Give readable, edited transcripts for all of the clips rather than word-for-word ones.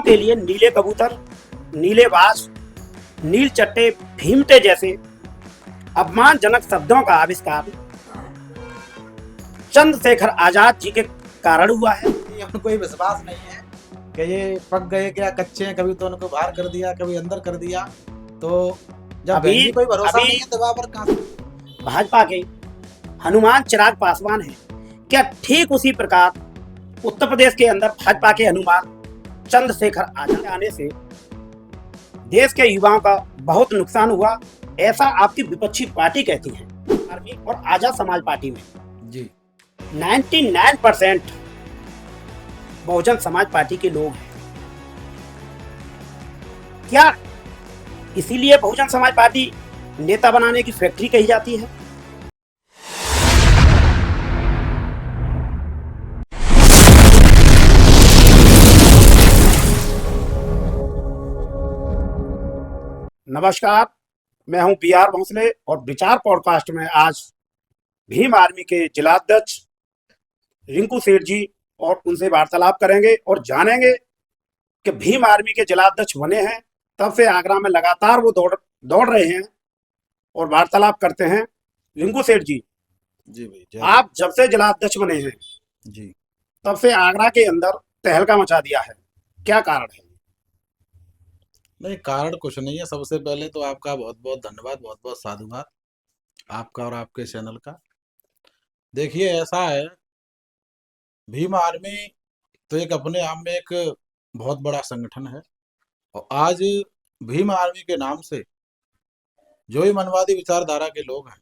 के लिए नीले कबूतर, नीले बाज, नील चट्टे, भीमटे जैसे अपमानजनक शब्दों का आविष्कार चंद्रशेखर आजाद जी के कारण हुआ है। उनको ये विश्वास नहीं है कि ये पक गए क्या कच्चे हैं, कभी तो उनको बाहर कर दिया, कभी अंदर कर दिया। तो जब अभी कोई भरोसा अभी नहीं है दवा पर कहां भाजपा के हनुमान चिराग पासवान है, क्या ठीक उसी प्रकार उत्तर प्रदेश के अंदर भाजपा के हनुमान चंद्रशेखर आजाद आने से देश के युवाओं का बहुत नुकसान हुआ, ऐसा आपकी विपक्षी पार्टी कहती है। आर्मी और आजाद समाज पार्टी में जी 99% बहुजन समाज पार्टी के लोग हैं। क्या इसीलिए बहुजन समाज पार्टी नेता बनाने की फैक्ट्री कही जाती है? नमस्कार, मैं हूं बी आर भोंसले और विचार पॉडकास्ट में आज भीम आर्मी के जिलाध्यक्ष रिंकू सेठ जी और उनसे वार्तालाप करेंगे और जानेंगे कि भीम आर्मी के जिलाध्यक्ष बने हैं तब से आगरा में लगातार वो दौड़ रहे हैं और वार्तालाप करते हैं। रिंकू सेठ जी, भाई आप जब से जिलाध्यक्ष बने हैं जी तब से आगरा के अंदर तहलका मचा दिया है, क्या कारण है? नहीं, कारण कुछ नहीं है। सबसे पहले तो आपका बहुत बहुत धन्यवाद, बहुत बहुत साधुवाद आपका और आपके चैनल का। देखिए, ऐसा है, भीम आर्मी तो एक अपने आप में एक बहुत बड़ा संगठन है। और आज भीम आर्मी के नाम से जो भी मनवादी विचारधारा के लोग हैं,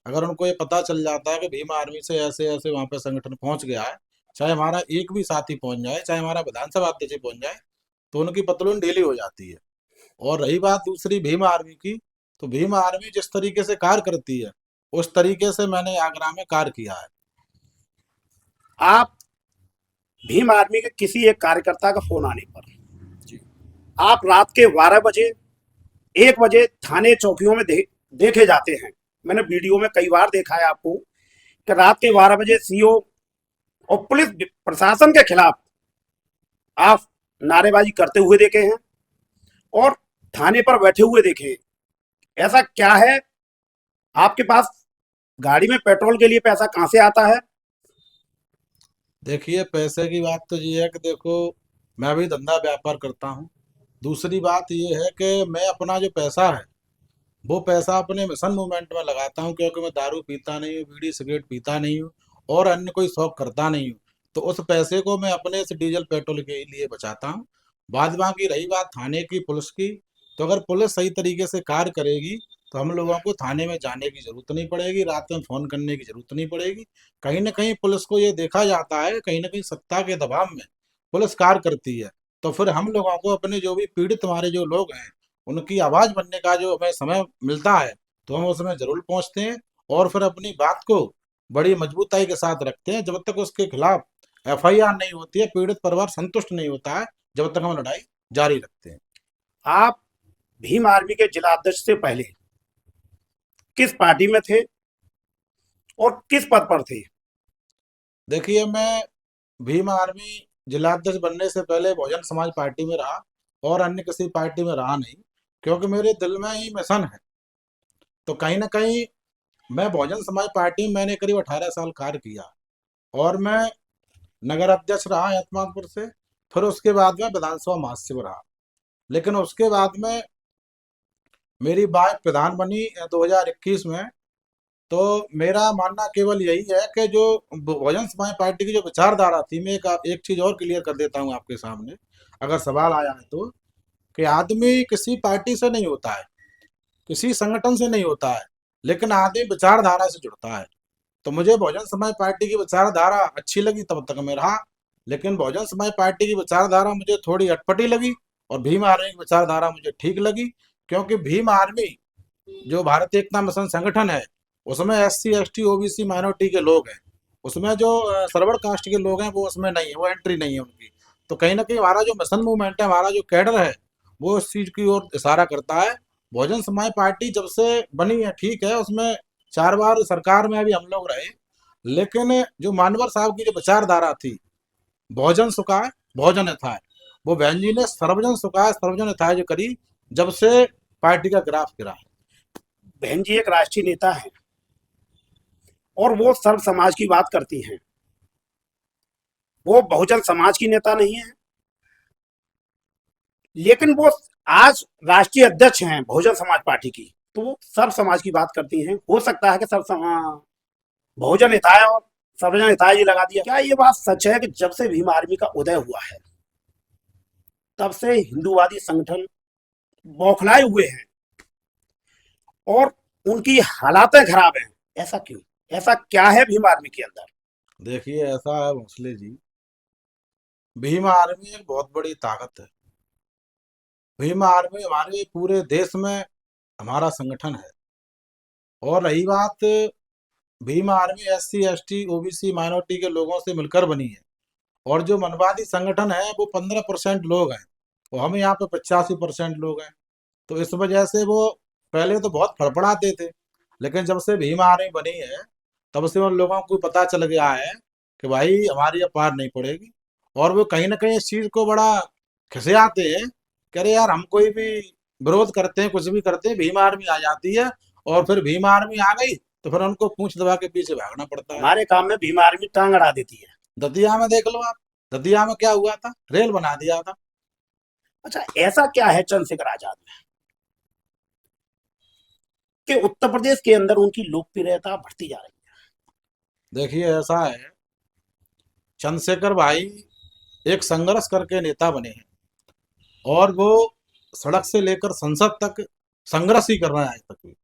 अगर उनको ये पता चल जाता है कि भीम आर्मी से ऐसे ऐसे वहां पे संगठन पहुंच गया है, चाहे हमारा एक भी साथी पहुंच जाए, चाहे हमारा विधानसभा अध्यक्ष पहुंच जाए, तो उनकी पतलून ढीली हो जाती है। और रही बात दूसरी भीम आर्मी की, तो भीम आर्मी जिस तरीके से कार्य करती है, उस तरीके से मैंने आगरा में कार्य किया है। आप भीम आर्मी के किसी एक कार्यकर्ता का फोन आने पर जी आप रात के 12 बजे 1 बजे थाने चौकियों में देखे जाते हैं। मैंने वीडियो में कई बार देखा है आपको कि रात के 12 बजे सीओ और पुलिस प्रशासन के खिलाफ आप नारेबाजी करते हुए देखे हैं और थाने पर बैठे हुए देखे हैं। ऐसा क्या है, आपके पास गाड़ी में पेट्रोल के लिए पैसा कहां से आता है? देखिए, पैसे की बात तो ये है कि देखो, मैं भी धंधा व्यापार करता हूँ। दूसरी बात ये है कि मैं अपना जो पैसा है, वो पैसा अपने मिशन मूवमेंट में लगाता हूँ, क्योंकि मैं दारू पीता नहीं हूँ, बीड़ी सिगरेट पीता नहीं हूँ और अन्य कोई शौक करता नहीं हूँ। तो उस पैसे को मैं अपने से डीजल पेट्रोल के लिए बचाता हूँ। बाद बाकी रही बात थाने की, पुलिस की, तो अगर पुलिस सही तरीके से कार्य करेगी तो हम लोगों को थाने में जाने की जरूरत नहीं पड़ेगी, रात में फोन करने की जरूरत नहीं पड़ेगी। कहीं ना कहीं पुलिस को ये देखा जाता है, कहीं ना कहीं सत्ता के दबाव में पुलिस कार्य करती है, तो फिर हम लोगों को अपने जो भी पीड़ित हमारे जो लोग हैं, उनकी आवाज बनने का जो हमें समय मिलता है, तो हम उसमें जरूर पहुंचते हैं और फिर अपनी बात को बड़ी मजबूताई के साथ रखते हैं। जब तक उसके खिलाफ एफआईआर नहीं होती है, पीड़ित परिवार संतुष्ट नहीं होता है, जब तक हम लड़ाई जारी रखते हैं। आप भीम आर्मी के जिला अध्यक्ष से पहले किस पार्टी में थे और किस पद पर थे? देखिए, मैं भीम आर्मी जिलाध्यक्ष बनने से पहले बहुजन समाज पार्टी में रहा और अन्य किसी पार्टी में रहा नहीं, क्योंकि मेरे दिल में ही मिशन है। तो कहीं ना कहीं मैं बहुजन समाज पार्टी में मैंने करीब 18 साल कार्य किया और मैं नगर अध्यक्ष रहा एतमादपुर से। फिर उसके बाद में विधानसभा महासचिव रहा। लेकिन उसके बाद में मेरी बात प्रधान बनी 2021 में। तो मेरा मानना केवल यही है कि जो बहुजन समाज पार्टी की जो विचारधारा थी, मैं एक चीज और क्लियर कर देता हूँ आपके सामने, अगर सवाल आया है तो, कि आदमी किसी पार्टी से नहीं होता है, किसी संगठन से नहीं होता है, लेकिन आदमी विचारधारा से जुड़ता है। तो मुझे बहुजन समाज पार्टी की विचारधारा अच्छी लगी, तब तक मैं रहा। लेकिन बहुजन समाज पार्टी की विचारधारा मुझे थोड़ी अटपटी लगी और भीम आर्मी की विचारधारा मुझे ठीक लगी, क्योंकि भीम आर्मी जो भारतीय एकता मिशन संगठन है, उसमें एससी एसटी ओबीसी माइनॉरिटी के लोग हैं। उसमें जो सर्वर कास्ट के लोग हैं वो उसमें नहीं है, वो एंट्री नहीं है उनकी। तो कहीं ना कहीं हमारा जो मिशन मूवमेंट है, हमारा जो कैडर है, वो इस चीज की ओर इशारा करता है। बहुजन समाज पार्टी जब से बनी है, ठीक है, उसमें 4 बार सरकार में भी हम लोग रहे, लेकिन जो मानवर साहब की जो विचारधारा थी, बहुजन सुखाए बहुजन हिताय, वो बहन जी ने सर्वजन सुखाय सर्वजन हिताय जो करी, जब से पार्टी का ग्राफ गिरा है। बहन जी एक राष्ट्रीय नेता है और वो सर्व समाज की बात करती हैं, वो बहुजन समाज की नेता नहीं है, लेकिन वो आज राष्ट्रीय अध्यक्ष हैं बहुजन समाज पार्टी की, तो वो सर्व समाज की बात करती हैं। हो सकता है कि बहुजन हिताय और सर्वजन हिताय जी लगा दिया। क्या ये बात सच है कि जब से भीम आर्मी का उदय हुआ है तब से हिंदूवादी संगठन बौखलाए हुए हैं और उनकी हालातें खराब हैं? ऐसा क्यों? ऐसा क्या है भीम आर्मी के अंदर? देखिए ऐसा है भोसले जी, भीम आर्मी एक बहुत बड़ी ताकत है। भीम आर्मी हमारे पूरे देश में हमारा संगठन है। और रही बात, Bhim army SC ST OBC minority के लोगों से मिलकर बनी है। और जो मनवादी संगठन है वो 15% लोग हैं, और हम यहाँ पे 85% लोग हैं। तो इस वजह से वो पहले तो बहुत फड़फड़ाते थे, लेकिन जब से भीम आर्मी बनी है तब से उन लोगों को पता चल गया है कि भाई हमारी अब पार नहीं पड़ेगी। और वो कहीं ना कहीं इस चीज को बड़ा खिसियाते हैं, कह रहे यार हम कोई भी विरोध करते हैं, कुछ भी करते हैं, भीम आर्मी आ जाती है, और फिर भीम आर्मी आ गई तो फिर उनको पूंछ दबा के पीछे भागना पड़ता है। हमारे काम में भीम आर्मी टांग अड़ा देती है। दतिया में देख लो आप, दतिया में क्या हुआ था, रेल बना दिया था। अच्छा, ऐसा क्या है चंद्रशेखर आजाद में कि उत्तर प्रदेश के अंदर उनकी लोकप्रियता बढ़ती जा रही देखिए ऐसा है, चंद्रशेखर भाई एक संघर्ष करके नेता बने हैं, और वो सड़क से लेकर संसद तक संघर्ष ही कर रहे हैं आज तक भी।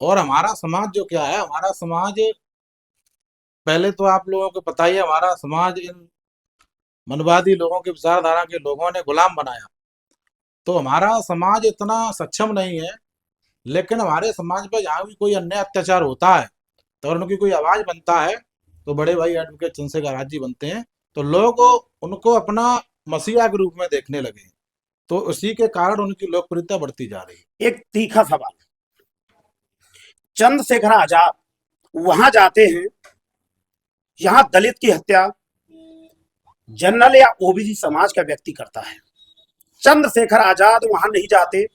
और हमारा समाज जो क्या है, हमारा समाज, पहले तो आप लोगों को पता ही है, हमारा समाज इन मनवादी लोगों की विचारधारा के लोगों ने गुलाम बनाया। तो हमारा समाज इतना सक्षम नहीं है, लेकिन हमारे समाज पर जहाँ भी कोई अन्याय अत्याचार होता है तो अगर उनकी कोई आवाज बनता है तो बड़े भाई एडवोकेट चंद्रशेखर आजाद जी बनते हैं, तो लोग उनको अपना मसीहा के रूप में देखने लगे। तो उसी के कारण उनकी लोकप्रियता बढ़ती जा रही है। है। एक तीखा सवाल, चंद्रशेखर आजाद वहां जाते हैं, यहां दलित की हत्या जनरल या ओबीसी समाज का व्यक्ति करता है। चंद्रशेखर आजाद वहां नहीं जाते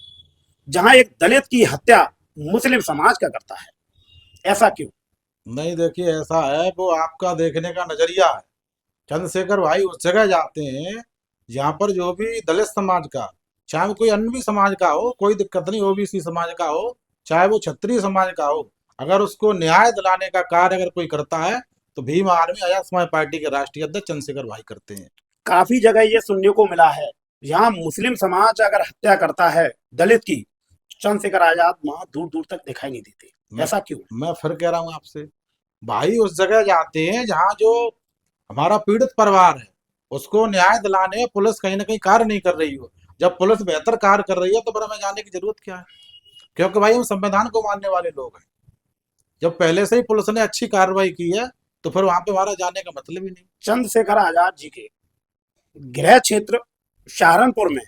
जहां एक दलित की हत्या मुस्लिम समाज का करता है। ऐसा क्यों? नहीं देखिए ऐसा है, वो आपका देखने का नजरिया है। चंद्रशेखर भाई उस जगह जाते हैं जहाँ पर जो भी दलित समाज का, चाहे वो कोई अन्य भी समाज का हो, कोई दिक्कत नहीं, OBC समाज का हो, चाहे वो क्षत्रिय समाज का हो, अगर उसको न्याय दिलाने का कार्य अगर कोई करता है तो भीम आर्मी आजाद समाज पार्टी के राष्ट्रीय अध्यक्ष चंद्रशेखर भाई करते हैं। काफी जगह ये सुनने को मिला है, यहाँ मुस्लिम समाज अगर हत्या करता है दलित की, चंद्रशेखर आजाद वहां दूर दूर तक दिखाई नहीं देते। मैं ऐसा क्यों? मैं फिर कह रहा हूँ आपसे, भाई उस जगह जाते हैं जहाँ जो हमारा पीड़ित परिवार है उसको न्याय दिलाने पुलिस कहीं ना कहीं कार्य नहीं कर रही हो। जब पुलिस बेहतर कार्य कर रही है तो फिर हमें जाने की जरूरत क्या है? क्योंकि भाई हम संविधान को मानने वाले लोग हैं। जब पहले से ही पुलिस ने अच्छी कार्रवाई की है तो फिर वहां पे हमारा जाने का मतलब ही नहीं। चंद्रशेखर आजाद जी के गृह क्षेत्र सहारनपुर में,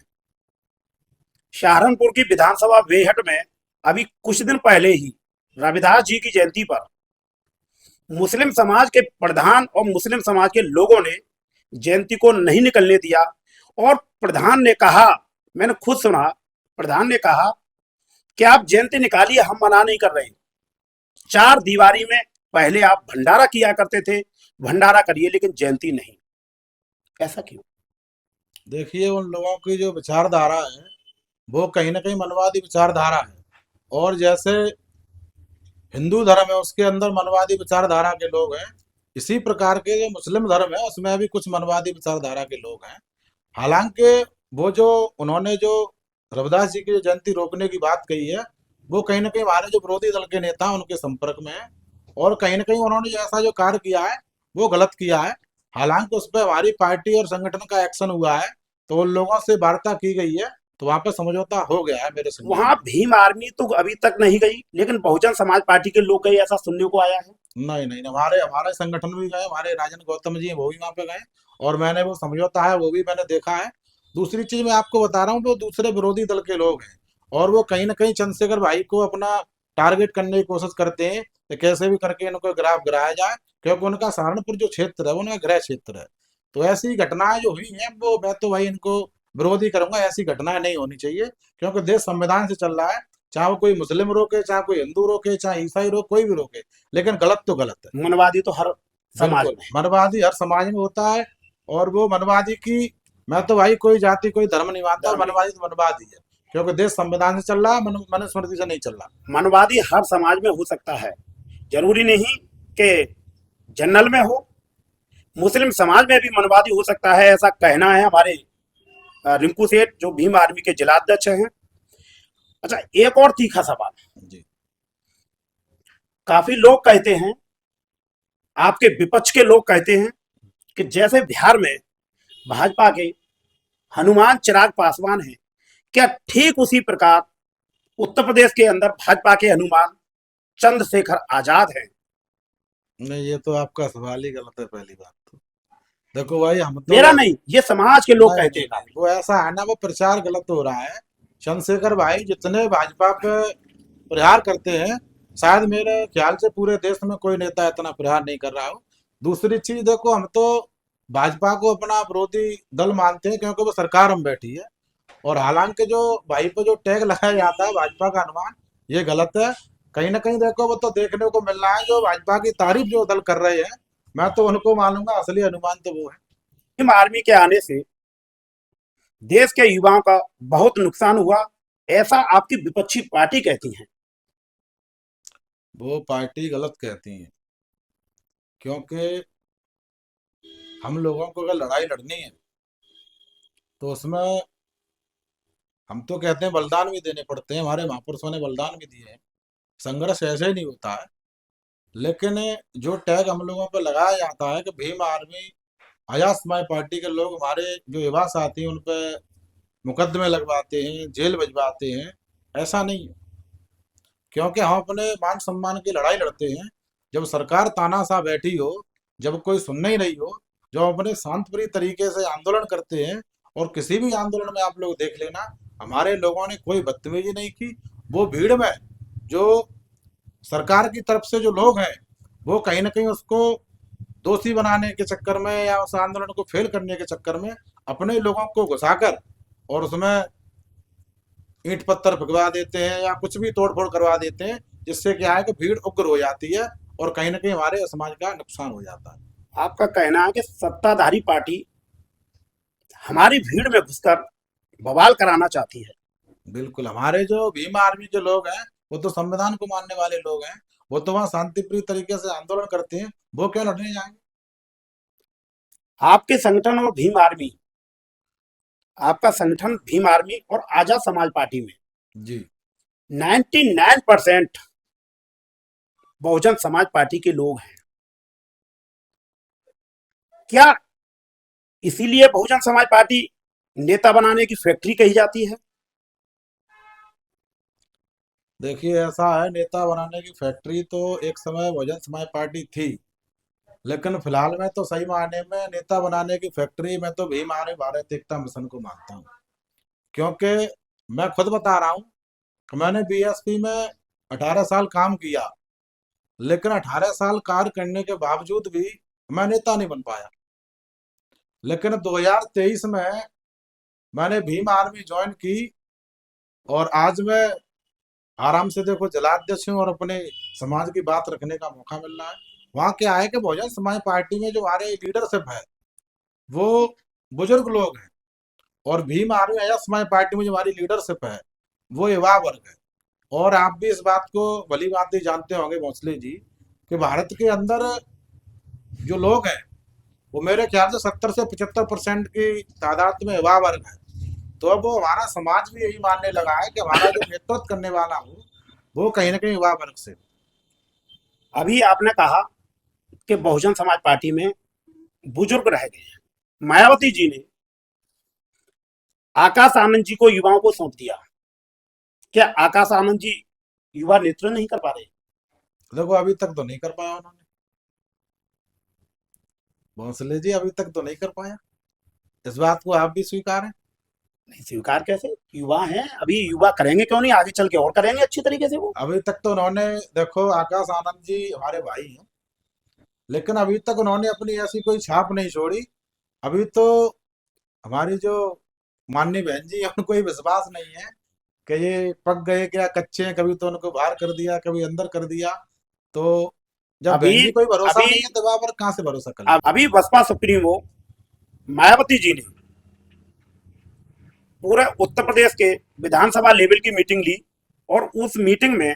सहारनपुर की विधानसभा बेहट में अभी कुछ दिन पहले ही रविदास जी की जयंती पर मुस्लिम समाज के प्रधान और मुस्लिम समाज के लोगों ने जयंती को नहीं निकलने दिया। और प्रधान ने कहा, मैंने खुद सुना, प्रधान ने कहा कि आप जयंती निकालिए, हम मना नहीं कर रहे। चार दीवारी में पहले आप भंडारा किया करते थे, भंडारा करिए लेकिन जयंती नहीं। ऐसा क्यों? देखिए उन लोगों की जो विचारधारा है वो कहीं ना कहीं मनवादी विचारधारा है। और जैसे हिंदू धर्म है उसके अंदर मनवादी विचारधारा के लोग हैं, इसी प्रकार के जो मुस्लिम धर्म है उसमें भी कुछ मनवादी विचारधारा के लोग हैं। हालांकि वो जो उन्होंने जो रविदास जी की जो जयंती रोकने की बात कही है, वो कहीं ना कहीं हमारे जो विरोधी दल के नेता हैं उनके संपर्क में है, और कहीं ना कहीं उन्होंने जो ऐसा जो कार्य किया है वो गलत किया है। हालांकि उस पर हमारी पार्टी और संगठन का एक्शन हुआ है, तो उन लोगों से वार्ता की गई है, तो वहां पे समझौता हो गया है मेरे संज्ञान वहां में। भीम आर्मी तो अभी तक नहीं गई, लेकिन बहुजन समाज पार्टी के लोग गए, ऐसा सुनने को आया है। नहीं नहीं, हमारे हमारे संगठन भी गए, हमारे राजन गौतम जी हैं वो भी वहां पे गए, और मैंने वो समझौता है वो भी मैंने देखा है। दूसरी चीज मैं आपको बता रहा हूँ, वो दूसरे विरोधी दल के लोग हैं, और वो कहीं ना कहीं चंद्रशेखर भाई को अपना टारगेट करने की कोशिश करते हैं कि कैसे भी करके इनको गिराफ गिराया जाए, क्योंकि उनका सहारनपुर जो क्षेत्र है वो उनका गृह क्षेत्र है। तो ऐसी घटनाएं जो हुई हैं वो, मैं तो भाई इनको विरोधी करूंगा। ऐसी घटनाएं नहीं होनी चाहिए, क्योंकि देश संविधान से चल रहा है। चाहे वो कोई मुस्लिम रोके, चाहे कोई हिंदू रोके, चाहे ईसाई रोके, कोई भी रोके, लेकिन गलत तो गलत है। मनवादी तो हर समाज बिल्कुल, में है। मनवादी हर समाज में होता है। और वो मनवादी की, मैं तो भाई कोई जाति कोई धर्म नहीं मानता, और धर्म नहीं, मनवादी तो मनवादी है, क्योंकि देश संविधान से चल रहा है, मनुस्मृति से नहीं चल रहा। मनवादी हर समाज में हो सकता है, जरूरी नहीं कि जनरल में हो। मुस्लिम समाज में भी मनवादी हो सकता है, ऐसा कहना है हमारे रिंकू सेठ जो भीम आर्मी के जिलाध्यक्ष हैं। अच्छा, एक और तीखा सवाल। जी। काफी लोग कहते हैं, आपके विपक्ष के लोग कहते हैं कि जैसे बिहार में भाजपा के हनुमान चिराग पासवान हैं, क्या ठीक उसी प्रकार उत्तर प्रदेश के अंदर भाजपा के हनुमान चंद्रशेखर आजाद हैं? नहीं, ये तो आपका सवाल ही गलत है। पहली बात तो देखो भाई, हम तो मेरा नहीं, ये समाज के लोग नहीं कहते नहीं हैं। नहीं, वो ऐसा है ना, वो प्रचार गलत हो रहा है। चंद्रशेखर भाई जितने भाजपा पे प्रहार करते हैं, शायद मेरे ख्याल से पूरे देश में कोई नेता इतना प्रहार नहीं कर रहा हो। दूसरी चीज देखो, हम तो भाजपा को अपना विरोधी दल मानते हैं, क्योंकि वो सरकार में बैठी है। और हालांकि जो भाई पे जो टैग लगाया जाता है भाजपा का हनुमान, ये गलत है। कहीं ना कहीं देखो, वो तो देखने को मिल रहा है, जो भाजपा की तारीफ जो दल कर रहे हैं, मैं तो उनको मानूंगा असली हनुमान तो वो है। भीम आर्मी के आने से देश के युवाओं का बहुत नुकसान हुआ, ऐसा आपकी विपक्षी पार्टी कहती है। वो पार्टी गलत कहती है, क्योंकि हम लोगों को अगर लड़ाई लड़नी है, तो उसमें हम तो कहते हैं बलिदान भी देने पड़ते हैं। हमारे महापुरुषों ने बलिदान भी दिए हैं। संघर्ष ऐसे ही नहीं होता है। लेकिन जो टैग हम लोगों पर लगाया जाता है कि भीम आर्मी, आजाद समाज पार्टी के लोग हमारे जो युवा साथी हैं, उन पर मुकदमे लगवाते हैं, जेल भिजवाते हैं, ऐसा नहीं है। क्योंकि हम अपने मान सम्मान की लड़ाई लड़ते हैं। जब सरकार तानाशाह बैठी हो, जब कोई सुन नहीं रही हो, जब हम अपने शांतप्रिय तरीके से आंदोलन करते हैं, और किसी भी आंदोलन में आप लोग देख लेना, हमारे लोगों ने कोई बदतमीजी नहीं की। वो भीड़ में जो सरकार की तरफ से जो लोग हैं, वो कहीं ना कहीं उसको दोषी बनाने के चक्कर में, या उस आंदोलन को फेल करने के चक्कर में, अपने लोगों को घुसाकर और उसमें ईंट पत्थर भगवा देते हैं, या कुछ भी तोड़ फोड़ करवा देते हैं, जिससे क्या है कि भीड़ उग्र हो जाती है, और कहीं ना कहीं हमारे समाज का नुकसान हो जाता है। आपका कहना है कि सत्ताधारी पार्टी हमारी भीड़ में घुसकर बवाल कराना चाहती है। बिल्कुल, हमारे जो भीम आर्मी के लोग हैं, वो तो संविधान को मानने वाले लोग हैं। वो तो वहाँ शांतिप्रिय तरीके से आंदोलन करते हैं, वो क्यों लड़ने जाएंगे। आपके संगठन और भीम आर्मी, आपका संगठन भीम आर्मी और आजाद समाज पार्टी में जी। 99% बहुजन समाज पार्टी के लोग हैं। क्या इसीलिए बहुजन समाज पार्टी नेता बनाने की फैक्ट्री कही जाती है? देखिए, ऐसा है, नेता बनाने की फैक्ट्री तो एक समय बहुजन समाज पार्टी थी, लेकिन फिलहाल में तो सही मायने में नेता बनाने की फैक्ट्री में तो भीम आर्मी भारत एकता मिशन को मानता हूँ। क्योंकि मैं खुद बता रहा हूँ कि मैंने बीएसपी में 18 साल काम किया, लेकिन 18 साल कार्य करने के बावजूद भी मैं नेता नहीं बन पाया। लेकिन 2023 में मैंने भीम आर्मी ज्वाइन की, और आज मैं आराम से देखो जिलाध्यक्ष हूँ, और अपने समाज की बात रखने का मौका मिल रहा है। वहाँ क्या है कि बहुजन समाज पार्टी में जो हमारे लीडरशिप है, वो बुजुर्ग लोग हैं। और भीम आर्मी आजाद समाज पार्टी में जो हमारी लीडरशिप है, वो युवा वर्ग है। और आप भी इस बात को भली बात ही जानते होंगे भोसले जी, कि भारत के अंदर जो लोग हैं, वो मेरे ख्याल से 70 से 75% की तादाद में युवा वर्ग है। तो अब वो हमारा समाज भी यही मानने लगा है कि हमारा जो नेतृत्व करने वाला हो, वो कहीं ना कहीं युवा वर्ग से। अभी आपने कहा कि बहुजन समाज पार्टी में बुजुर्ग रह गए हैं। मायावती जी ने आकाश आनंद जी को युवाओं को सौंप दिया। क्या आकाश आनंद जी युवा नेतृत्व नहीं कर पा रहे? देखो, अभी तक तो नहीं कर पाया उन्होंने। भोसले जी अभी तक तो नहीं कर पाया। इस बात को आप भी स्वीकार है। नहीं स्वीकार कैसे, युवा हैं अभी, युवा करेंगे क्यों नहीं, आगे चल के और करेंगे अच्छी तरीके से वो। अभी तक तो उन्होंने, देखो आकाश आनंद जी हमारे भाई हैं, लेकिन अभी तक उन्होंने अपनी ऐसी कोई छाप नहीं छोड़ी। अभी तो हमारी जो माननीय बहन जी उनको ही विश्वास नहीं है कि ये पक गए क्या कच्चे हैं, कभी तो उनको बाहर कर दिया कभी अंदर कर दिया। तो जब अभी बहन जी कोई भरोसा अभी नहीं है दवा पर कहाँ से भरोसा कर लेंगे। अभी बसपा सुप्रीमो मायावती जी ने पूरे उत्तर प्रदेश के विधानसभा लेवल की मीटिंग ली और उस मीटिंग में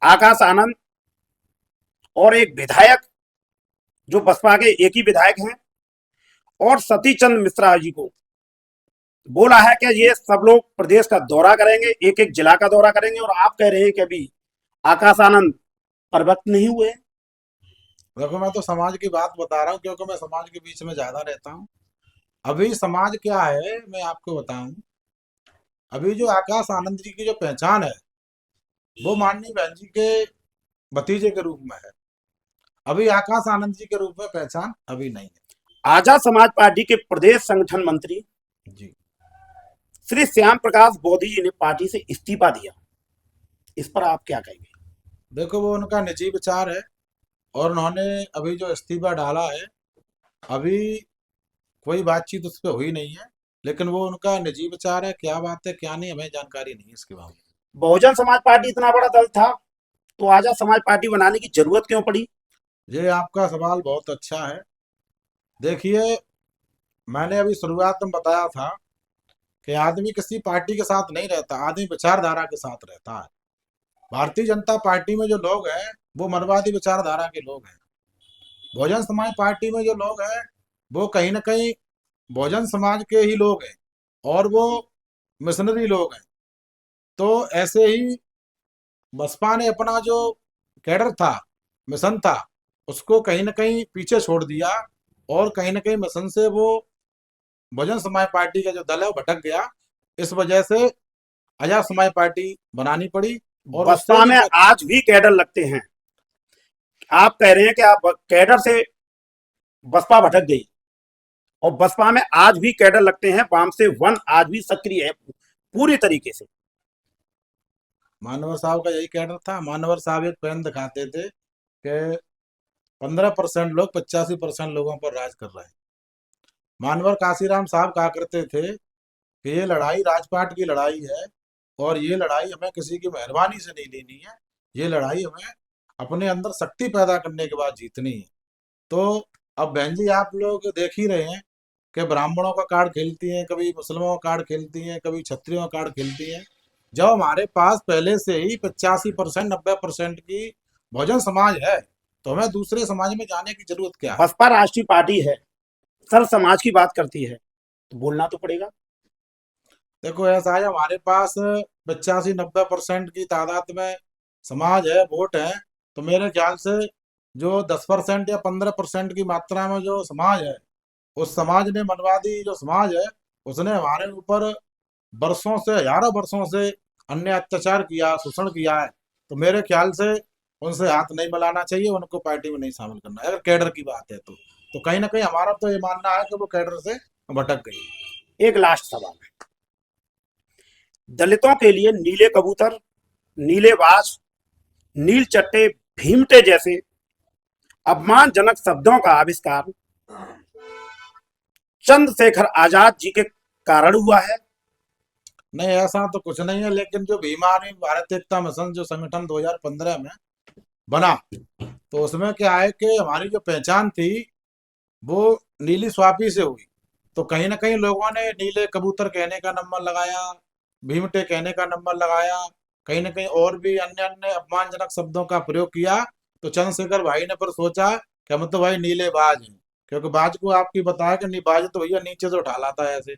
आकाश आनंद और एक विधायक जो बसपा के एक ही विधायक हैं और सतीश चंद्र मिश्रा जी को बोला है कि ये सब लोग प्रदेश का दौरा करेंगे, एक एक जिला का दौरा करेंगे। और आप कह रहे हैं कि अभी आकाश आनंद परिवर्तन नहीं हुए। देखो मैं तो समाज की बात बता रहा हूँ क्योंकि मैं समाज के बीच में ज्यादा रहता हूँ। अभी समाज क्या है मैं आपको बताऊं। अभी जो आकाश आनंद जी की जो पहचान है वो माननीय बहन जी के भतीजे के रूप में है। अभी आकाश आनंद जी के रूप में पहचान अभी नहीं आजाद समाज पार्टी के प्रदेश संगठन मंत्री है जी। श्री श्याम प्रकाश बौद्धी जी ने पार्टी से इस्तीफा दिया, इस पर आप क्या कहेंगे? देखो वो उनका निजी विचार है और उन्होंने अभी जो इस्तीफा डाला है अभी कोई बातचीत उस पर हुई नहीं है। लेकिन वो उनका निजी विचार है, क्या बात है क्या नहीं हमें जानकारी नहीं है इसके बारे में। बहुजन समाज पार्टी इतना बड़ा दल था तो आजाद समाज पार्टी बनाने की जरूरत क्यों पड़ी? ये आपका सवाल बहुत अच्छा है। देखिए मैंने अभी शुरुआत में बताया था कि आदमी किसी पार्टी के साथ नहीं रहता, आदमी विचारधारा के साथ रहता है। भारतीय जनता पार्टी में जो लोग हैं वो मनवादी विचारधारा के लोग हैं। बहुजन समाज पार्टी में जो लोग हैं वो कहीं ना कहीं बहुजन समाज के ही लोग हैं और वो मिशनरी लोग हैं। तो ऐसे ही बसपा ने अपना जो कैडर था, मिशन था, उसको कहीं ना कहीं पीछे छोड़ दिया और कहीं ना कहीं मिशन से वो बहुजन समाज पार्टी का जो दल है वो भटक गया। इस वजह से आजाद समाज पार्टी बनानी पड़ी और उससे बसपा भी में आज भी कैडर लगते हैं। आप कह रहे हैं कि आप कैडर से बसपा भटक गई और बसपा में आज भी कैडर लगते हैं। वाम से वन आज भी सक्रिय है पूरी तरीके से। मानवर साहब का यही कैडर था। मानवर साहब एक पेन दिखाते थे कि 15% लोग 85% लोगों पर राज कर रहे हैं। मानवर काशीराम साहब कहा करते थे कि ये लड़ाई राजपाट की लड़ाई है और ये लड़ाई हमें किसी की मेहरबानी से नहीं लेनी है, ये लड़ाई हमें अपने अंदर शक्ति पैदा करने के बाद जीतनी है। तो अब बहन जी आप लोग देख ही रहे हैं कि ब्राह्मणों का कार्ड खेलती हैं, कभी मुसलमानों का कार्ड खेलती हैं, कभी क्षत्रियों का कार्ड खेलती हैं। जब हमारे पास पहले से ही 85% 90% की बहुजन समाज है तो हमें दूसरे समाज में जाने की जरूरत क्या है। बसपा राष्ट्रीय पार्टी है, सर समाज की बात करती है तो बोलना तो पड़ेगा। देखो ऐसा है हमारे पास 85-90% की तादाद में समाज है, वोट है। तो मेरे ख्याल से जो 10% या 15% की मात्रा में जो समाज है उस समाज ने, मनवादी जो समाज है, उसने हमारे ऊपर बरसों से, हजारों बरसों से अन्य अत्याचार किया, शोषण किया है। तो मेरे ख्याल से उनसे हाथ नहीं मिलाना चाहिए, उनको पार्टी में नहीं शामिल करना है। अगर कैडर की बात है तो कहीं ना कहीं हमारा तो ये मानना है कि वो कैडर से भटक गई। एक लास्ट सवाल है, दलितों के लिए नीले कबूतर, नीले बाज, नील चट्टे, भीमटे जैसे अपमानजनक शब्दों का आविष्कार चंद्रशेखर आजाद जी के कारण हुआ है। नहीं ऐसा तो कुछ नहीं है, लेकिन जो भीमा आर्मी भारत एकता मिशन जो संगठन 2015 में बना तो उसमें क्या है कि हमारी जो पहचान थी वो नीली स्वापी से हुई। तो कहीं ना कहीं लोगों ने नीले कबूतर कहने का नंबर लगाया, भीमटे कहने का नंबर लगाया, कहीं ना कहीं और भी अन्य अन्य अपमानजनक शब्दों का प्रयोग किया। तो चंद्रशेखर भाई ने फिर सोचा कि हम तो भाई नीले बाज हैं, क्योंकि बाज को आपकी बताया कि बाज तो भैया नीचे से उठा लाता है ऐसे।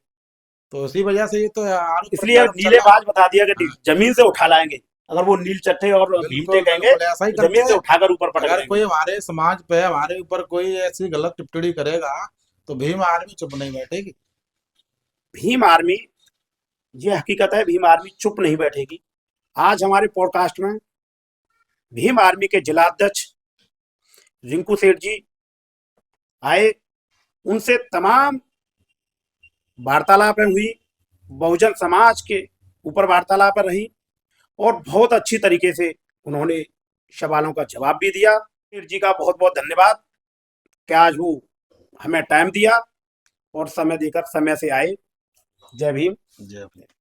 तो इसी वजह से ये तो आरोप इसलिए प्रत्यारोप चल नीले रहा है। बाज बता दिया कि हाँ, जमीन से उठा लाएंगे। अगर वो नील चट्टे और भीमटे बिल्कुल कहेंगे बिल्कुल ऐसा ही तो करते जमीन से हैं। उठाकर ऊपर पटक अगर देंगे। कोई हमारे समाज पे, हमारे ऊपर कोई ऐसी गलत टिप्पणी करेगा तो भीम आर्मी चुप नहीं बैठेगी। भीम आर्मी, ये हकीकत है, भीम आर्मी चुप नहीं बैठेगी। आज हमारे पॉडकास्ट में भीम आर्मी के जिलाध्यक्ष रिंकू सेठ जी आए, उनसे तमाम वार्तालाप हुई, बहुजन समाज के ऊपर वार्तालाप रही और बहुत अच्छी तरीके से उन्होंने सवालों का जवाब भी दिया। सेठ जी का बहुत बहुत धन्यवाद कि आज वो हमें टाइम दिया और समय देकर समय से आए। जय भीम। जय भीम।